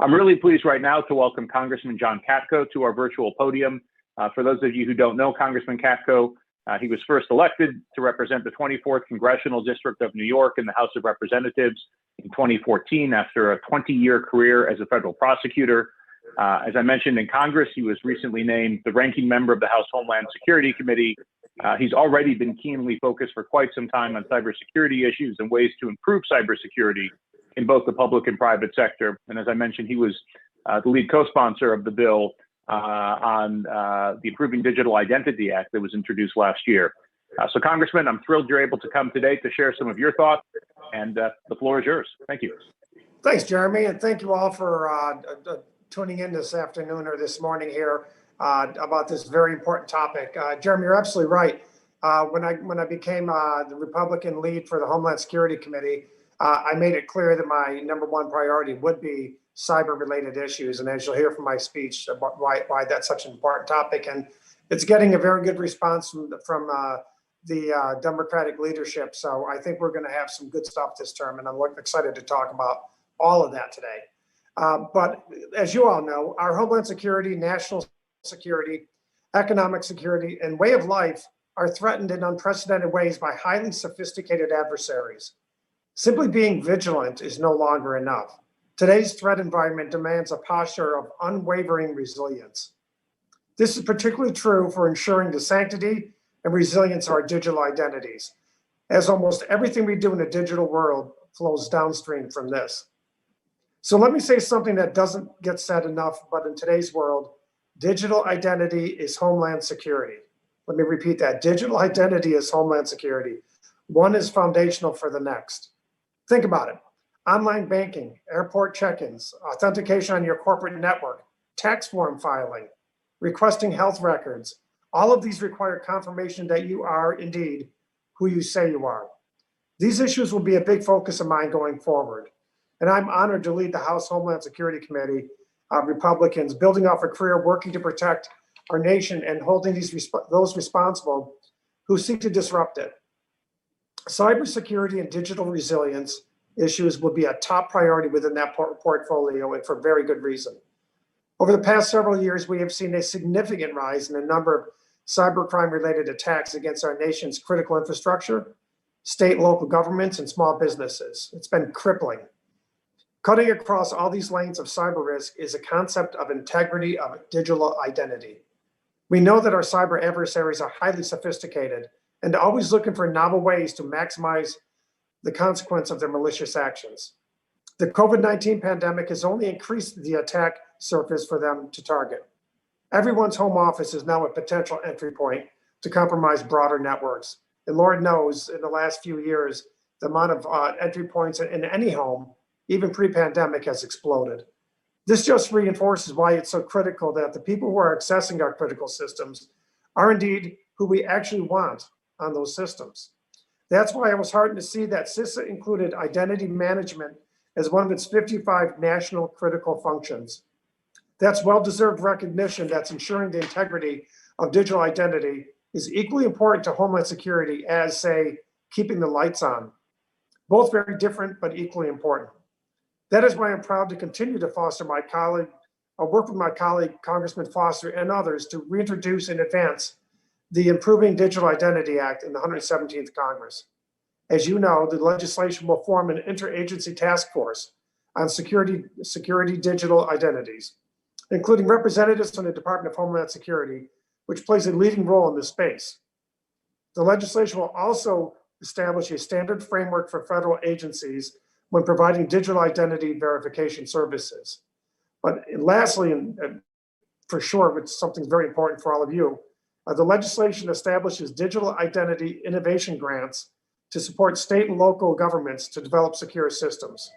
I'm really pleased right now to welcome Congressman John Katko to our virtual podium. For those of you who don't know Congressman Katko, he was first elected to represent the 24th Congressional District of New York in the House of Representatives in 2014 after a 20-year career as a federal prosecutor. As I mentioned in Congress, he was recently named the ranking member of the House Homeland Security Committee. He's already been keenly focused for quite some time on cybersecurity issues and ways to improve cybersecurity in both the public and private sector. And as I mentioned, he was the lead co-sponsor of the bill on the Improving Digital Identity Act that was introduced last year. So Congressman, I'm thrilled you're able to come today to share some of your thoughts, and the floor is yours. Thank you. Thanks, Jeremy, and thank you all for tuning in this afternoon or this morning here about this very important topic. Jeremy, you're absolutely right. When I became the Republican lead for the Homeland Security Committee, I made it clear that my #1 priority would be cyber-related issues, and as you'll hear from my speech, about why that's such an important topic, and it's getting a very good response from the Democratic leadership. So I think we're going to have some good stuff this term, and I'm excited to talk about all of that today. But as you all know, our Homeland Security, national security, economic security, and way of life are threatened in unprecedented ways by highly sophisticated adversaries. Simply being vigilant is no longer enough. Today's threat environment demands a posture of unwavering resilience. This is particularly true for ensuring the sanctity and resilience of our digital identities, as almost everything we do in a digital world flows downstream from this. So let me say something that doesn't get said enough, but in today's world, digital identity is Homeland Security. Let me repeat that. Digital identity is Homeland Security. One is foundational for the next. Think about it. Online banking, airport check-ins, authentication on your corporate network, tax form filing, requesting health records. All of these require confirmation that you are indeed who you say you are. These issues will be a big focus of mine going forward. And I'm honored to lead the House Homeland Security Committee of Republicans, building off a career working to protect our nation and holding those responsible who seek to disrupt it. Cybersecurity and digital resilience issues will be a top priority within that portfolio, and for very good reason. Over the past several years, we have seen a significant rise in the number of cybercrime-related attacks against our nation's critical infrastructure, state and local governments, and small businesses. It's been crippling. Cutting across all these lanes of cyber risk is a concept of integrity of digital identity. We know that our cyber adversaries are highly sophisticated and always looking for novel ways to maximize the consequence of their malicious actions. The COVID-19 pandemic has only increased the attack surface for them to target. Everyone's home office is now a potential entry point to compromise broader networks. And Lord knows, in the last few years, the amount of entry points in any home, even pre-pandemic, has exploded. This just reinforces why it's so critical that the people who are accessing our critical systems are indeed who we actually want on those systems. That's why I was heartened to see that CISA included identity management as one of its 55 national critical functions. That's well-deserved recognition that's ensuring the integrity of digital identity is equally important to Homeland Security as, say, keeping the lights on. Both very different, but equally important. That is why I'm proud to continue to work with my colleague, Congressman Foster, and others to reintroduce and advance the Improving Digital Identity Act in the 117th Congress. As you know, the legislation will form an interagency task force on security digital identities, including representatives from the Department of Homeland Security, which plays a leading role in this space. The legislation will also establish a standard framework for federal agencies when providing digital identity verification services. But lastly, and for sure, which is something very important for all of you, the legislation establishes digital identity innovation grants to support state and local governments to develop secure systems.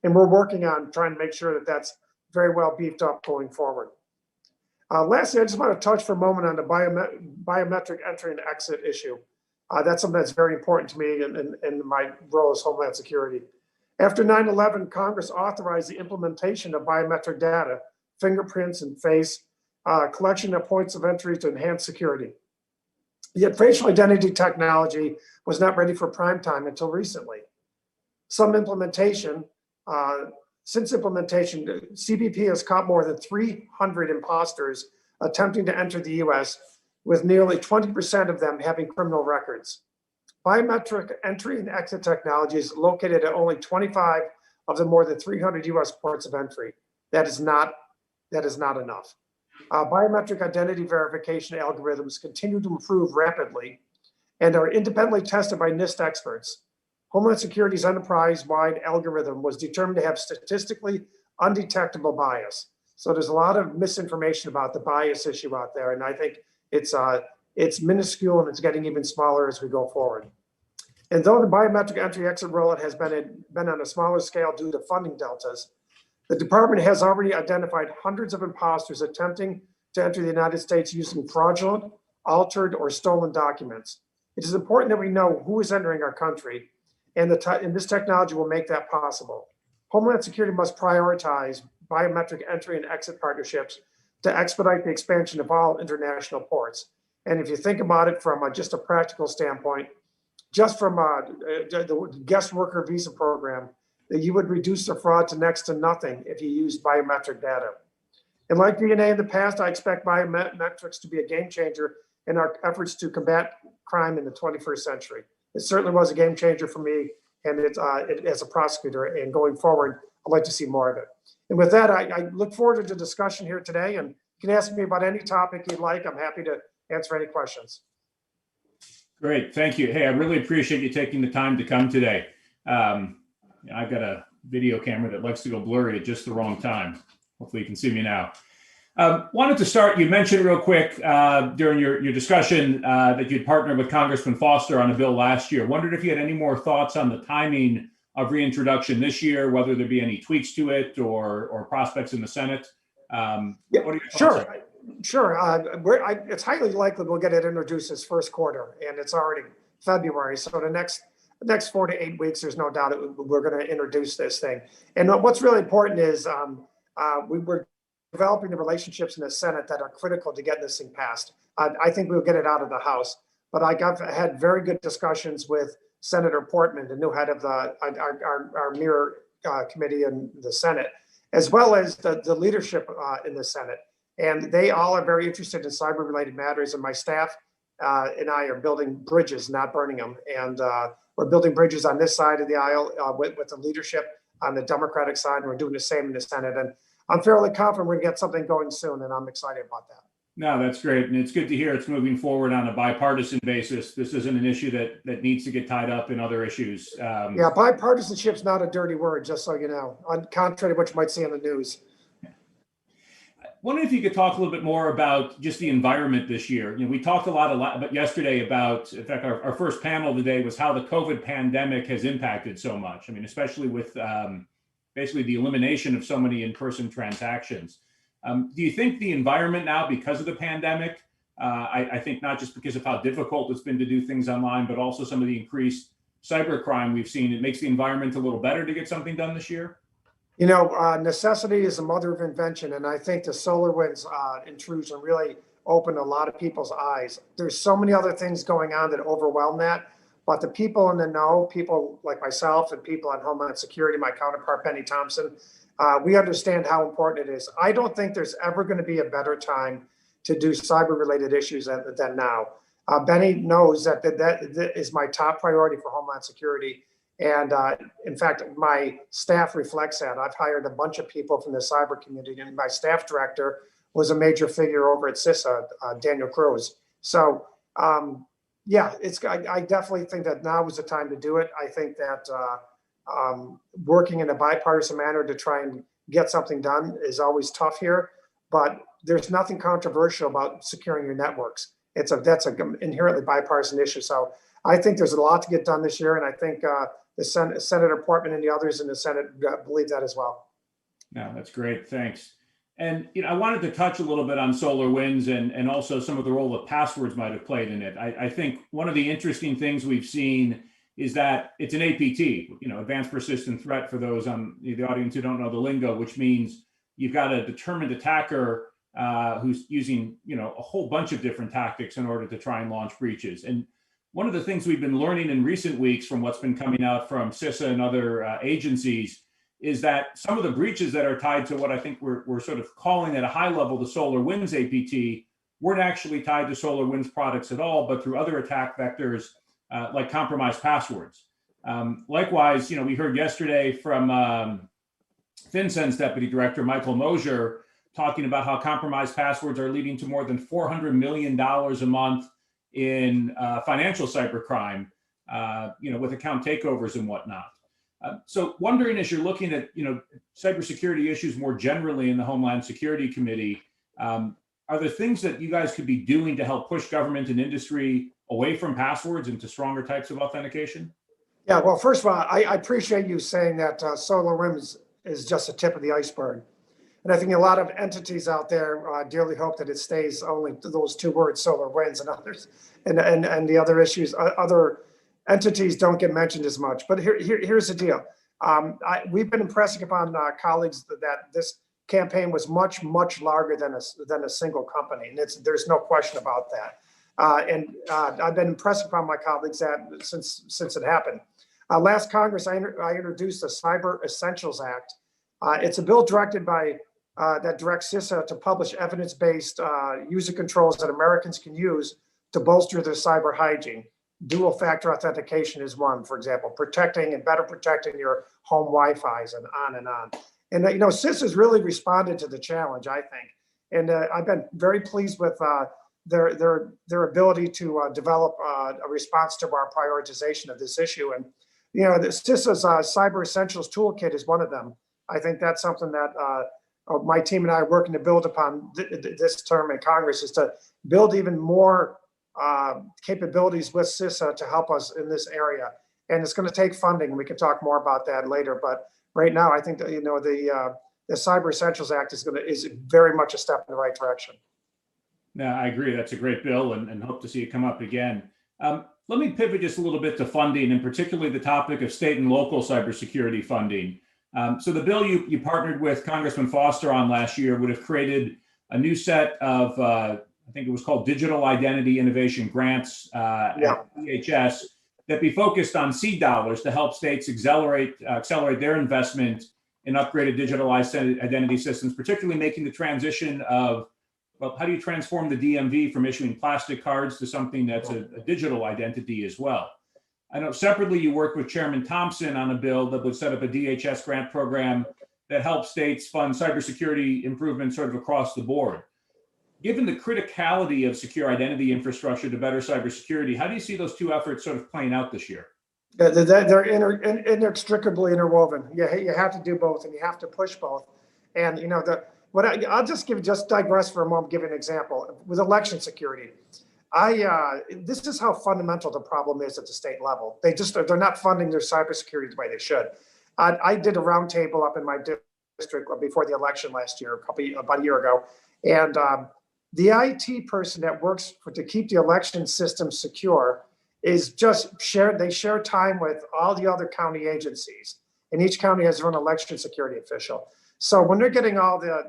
And we're working on trying to make sure that that's very well beefed up going forward. Lastly, I just want to touch for a moment on the biometric entry and exit issue. That's something that's very important to me in my role as Homeland Security. After 9/11, Congress authorized the implementation of biometric data, fingerprints and face, collection at points of entry to enhance security. Yet facial identity technology was not ready for prime time until recently. Some implementation Since implementation, CBP has caught more than 300 imposters attempting to enter the US, with nearly 20% of them having criminal records. Biometric entry and exit technology is located at only 25 of the more than 300 US ports of entry. That is not enough. Biometric identity verification algorithms continue to improve rapidly and are independently tested by NIST experts. Homeland Security's enterprise-wide algorithm was determined to have statistically undetectable bias. So there's a lot of misinformation about the bias issue out there, and I think it's minuscule and it's getting even smaller as we go forward. And though the biometric entry-exit rollout has been on a smaller scale due to funding deltas, the department has already identified hundreds of imposters attempting to enter the United States using fraudulent, altered, or stolen documents. It is important that we know who is entering our country, and this technology will make that possible. Homeland Security must prioritize biometric entry and exit partnerships to expedite the expansion of all international ports. And if you think about it from just a practical standpoint, just from the guest worker visa program, that you would reduce the fraud to next to nothing if you used biometric data. And like DNA in the past, I expect biometrics to be a game changer in our efforts to combat crime in the 21st century. It certainly was a game changer for me, and as a prosecutor, and going forward, I'd like to see more of it. And with that, I look forward to the discussion here today, and you can ask me about any topic you'd like. I'm happy to answer any questions. Great, thank you. Hey, I really appreciate you taking the time to come today. I've got a video camera that likes to go blurry at just the wrong time. Hopefully you can see me now. Wanted to start, you mentioned real quick during your discussion that you'd partnered with Congressman Foster on a bill last year. Wondered if you had any more thoughts on the timing of reintroduction this year, whether there be any tweaks to it or prospects in the Senate. What are your thoughts? Sure. It's highly likely we'll get it introduced this first quarter, and it's already February. So the next 4 to 8 weeks, there's no doubt we're going to introduce this thing. And what's really important is we're developing the relationships in the Senate that are critical to getting this thing passed. I think we'll get it out of the House, but I had very good discussions with Senator Portman, the new head of our mirror committee in the Senate, as well as the leadership in the Senate. And they all are very interested in cyber-related matters, and my staff and I are building bridges, not burning them. And we're building bridges on this side of the aisle with the leadership on the Democratic side, and we're doing the same in the Senate. And I'm fairly confident we're going to get something going soon, and I'm excited about that. No, that's great. And it's good to hear it's moving forward on a bipartisan basis. This isn't an issue that needs to get tied up in other issues. Yeah, bipartisanship's not a dirty word, just so you know, contrary to what you might see on the news. Wondering if you could talk a little bit more about just the environment this year. We talked a lot about yesterday about, in fact, our first panel today was how the COVID pandemic has impacted so much. I mean, especially with basically the elimination of so many in-person transactions. Do you think the environment now, because of the pandemic, I think not just because of how difficult it's been to do things online, but also some of the increased cybercrime we've seen, it makes the environment a little better to get something done this year? You know, necessity is the mother of invention, and I think the SolarWinds intrusion really opened a lot of people's eyes. There's so many other things going on that overwhelm that, but the people in the know, people like myself and people on Homeland Security, my counterpart, Benny Thompson, we understand how important it is. I don't think there's ever going to be a better time to do cyber-related issues than now. Benny knows that is my top priority for Homeland Security. And in fact, my staff reflects that. I've hired a bunch of people from the cyber community, and my staff director was a major figure over at CISA, Daniel Cruz. So yeah, I definitely think that now is the time to do it. I think that working in a bipartisan manner to try and get something done is always tough here, but there's nothing controversial about securing your networks. That's an inherently bipartisan issue. So I think there's a lot to get done this year, and I think Senator Portman and the others in the Senate believe that as well. No, that's great. Thanks. And I wanted to touch a little bit on SolarWinds and also some of the role that passwords might have played in it. I think one of the interesting things we've seen is that it's an APT, advanced persistent threat, for those on the audience who don't know the lingo, which means you've got a determined attacker who's using a whole bunch of different tactics in order to try and launch breaches. And one of the things we've been learning in recent weeks from what's been coming out from CISA and other agencies is that some of the breaches that are tied to what I think we're sort of calling at a high level the SolarWinds APT weren't actually tied to SolarWinds products at all, but through other attack vectors like compromised passwords. Likewise, we heard yesterday from FinCEN's Deputy Director, Michael Mosier, talking about how compromised passwords are leading to more than $400 million a month in financial cybercrime, with account takeovers and whatnot. So wondering, as you're looking at, cybersecurity issues more generally in the Homeland Security Committee, are there things that you guys could be doing to help push government and industry away from passwords into stronger types of authentication? Yeah, well, first of all, I appreciate you saying that SolarWinds is just the tip of the iceberg. And I think a lot of entities out there dearly hope that it stays only to those two words, SolarWinds, and others, and the other issues, other entities don't get mentioned as much. But here's the deal. We've been impressing upon colleagues that this campaign was much, much larger than a single company, and there's no question about that. I've been impressing upon my colleagues that since it happened. Last Congress, I introduced the Cyber Essentials Act. It's a bill directed by that directs CISA to publish evidence-based user controls that Americans can use to bolster their cyber hygiene. Dual factor authentication is one, for example, protecting and better protecting your home Wi-Fi's and on and on. And CISA has really responded to the challenge, I think. And I've been very pleased with their ability to develop a response to our prioritization of this issue. And the CISA's Cyber Essentials Toolkit is one of them. I think that's something that my team and I are working to build upon this term in Congress, is to build even more capabilities with CISA to help us in this area. And it's going to take funding, and we can talk more about that later. But right now, I think that the Cyber Essentials Act is very much a step in the right direction. No, I agree. That's a great bill, and hope to see it come up again. Let me pivot just a little bit to funding, and particularly the topic of state and local cybersecurity funding. So the bill you partnered with Congressman Foster on last year would have created a new set of, I think it was called Digital Identity Innovation Grants at DHS, that be focused on seed dollars to help states accelerate their investment in upgraded digital identity systems, particularly making the transition of, well, how do you transform the DMV from issuing plastic cards to something that's a digital identity as well? I know separately you worked with Chairman Thompson on a bill that would set up a DHS grant program that helps states fund cybersecurity improvements sort of across the board. Given the criticality of secure identity infrastructure to better cybersecurity, how do you see those two efforts sort of playing out this year? They're inextricably interwoven. You have to do both, and you have to push both. And I'll just digress for a moment, give an example with election security. This is how fundamental the problem is at the state level. They're not funding their cybersecurity the way they should. I did a roundtable up in my district before the election last year, about a year ago, and the IT person that works to keep the election system secure is they share time with all the other county agencies, and each county has their own election security official. So when they're getting all the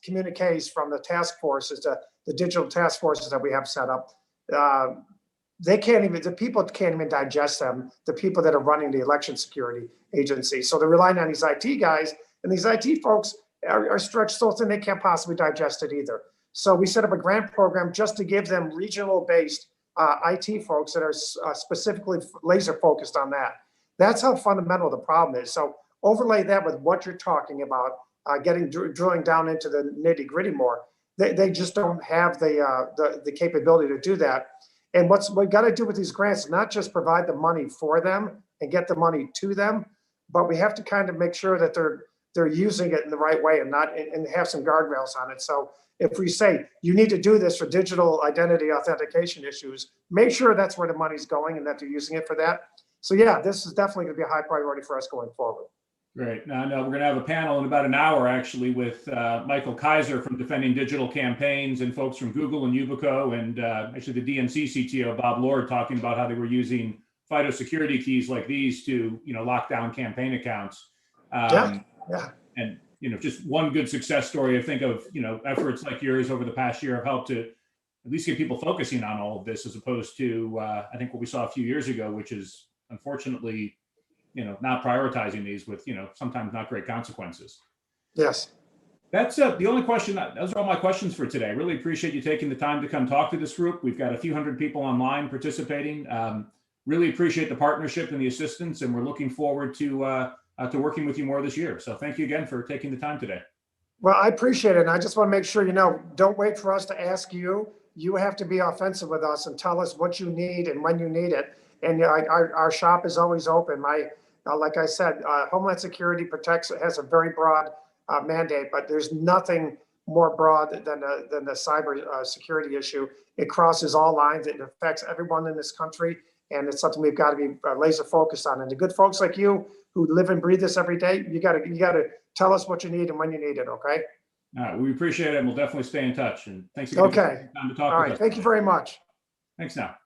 communiques from the task forces, the digital task forces that we have set up, the people can't even digest them, the people that are running the election security agency. So they're relying on these IT guys, and these IT folks are stretched so thin they can't possibly digest it either. So we set up a grant program just to give them regional-based IT folks that are specifically laser focused on that. That's how fundamental the problem is. So overlay that with what you're talking about, drilling down into the nitty-gritty more. They just don't have the capability to do that. And what we got to do with these grants is not just provide the money for them and get the money to them, but we have to kind of make sure that they're using it in the right way and have some guardrails on it. So if we say you need to do this for digital identity authentication issues, make sure that's where the money's going and that they're using it for that. So yeah, this is definitely going to be a high priority for us going forward. Great. Now, we're going to have a panel in about an hour, actually, with Michael Kaiser from Defending Digital Campaigns and folks from Google and Yubico, and actually the DNC CTO, Bob Lord, talking about how they were using FIDO security keys like these to, lock down campaign accounts. And, just one good success story, I think, of, efforts like yours over the past year have helped to at least get people focusing on all of this, as opposed to, I think, what we saw a few years ago, which is unfortunately not prioritizing these with, sometimes not great consequences. Yes. That's the only question. Those are all my questions for today. I really appreciate you taking the time to come talk to this group. We've got a few hundred people online participating. Really appreciate the partnership and the assistance, and we're looking forward to working with you more this year. So thank you again for taking the time today. Well, I appreciate it. And I just want to make sure, don't wait for us to ask you. You have to be offensive with us and tell us what you need and when you need it. And our shop is always open. Like I said, Homeland Security has a very broad mandate, but there's nothing more broad than the cyber security issue. It crosses all lines. It affects everyone in this country, and it's something we've got to be laser focused on. And the good folks like you who live and breathe this every day, you got to tell us what you need and when you need it. Okay. All right. We appreciate it, and we'll definitely stay in touch. And thanks again. Okay. For the time to talk all with right. us. Thank you very much. Thanks now.